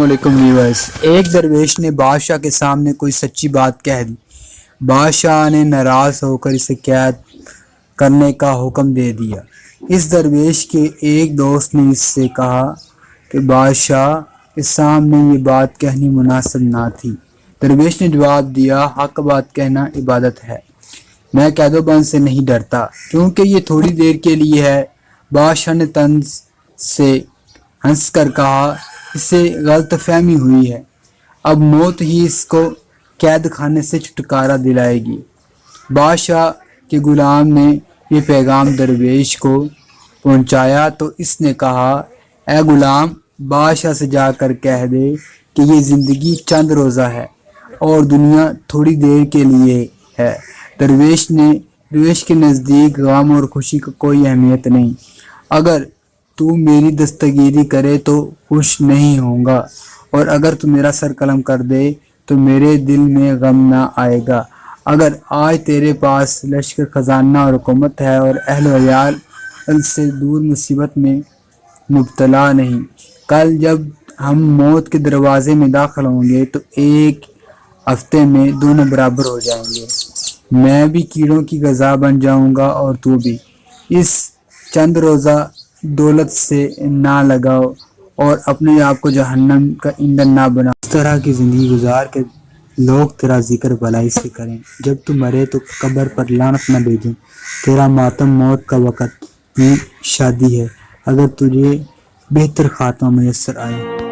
علیکم ویورز۔ ایک درویش نے بادشاہ کے سامنے کوئی سچی بات کہہ دی۔ بادشاہ نے ناراض ہو کر اسے قید کرنے کا حکم دے دیا۔ اس درویش کے ایک دوست نے اس سے کہا کہ بادشاہ کے سامنے یہ بات کہنی مناسب نہ تھی۔ درویش نے جواب دیا، حق بات کہنا عبادت ہے، میں قید و بند سے نہیں ڈرتا کیونکہ یہ تھوڑی دیر کے لیے ہے۔ بادشاہ نے طنز سے ہنس کر کہا، اسے غلط فہمی ہوئی ہے، اب موت ہی اس کو قید خانے سے چھٹکارا دلائے گی۔ بادشاہ کے غلام نے یہ پیغام درویش کو پہنچایا تو اس نے کہا، اے غلام، بادشاہ سے جا کر کہہ دے کہ یہ زندگی چند روزہ ہے اور دنیا تھوڑی دیر کے لیے ہے۔ درویش کے نزدیک غم اور خوشی کو کوئی اہمیت نہیں۔ اگر تو میری دستگیری کرے تو خوش نہیں ہوں گا، اور اگر تو میرا سر قلم کر دے تو میرے دل میں غم نہ آئے گا۔ اگر آج تیرے پاس لشکر، خزانہ اور حکومت ہے اور اہل و عیال سے دور مصیبت میں مبتلا نہیں، کل جب ہم موت کے دروازے میں داخل ہوں گے تو ایک ہفتے میں دونوں برابر ہو جائیں گے۔ میں بھی کیڑوں کی غذا بن جاؤں گا اور تو بھی۔ اس چند روزہ دولت سے نہ لگاؤ اور اپنے آپ کو جہنم کا ایندھن نہ بناؤ۔ اس طرح کی زندگی گزار کے لوگ تیرا ذکر بھلائی سے کریں، جب تو مرے تو قبر پر لعنت نہ بھیجیں۔ تیرا ماتم موت کا وقت میں شادی ہے، اگر تجھے بہتر خاتمہ میسر آئے۔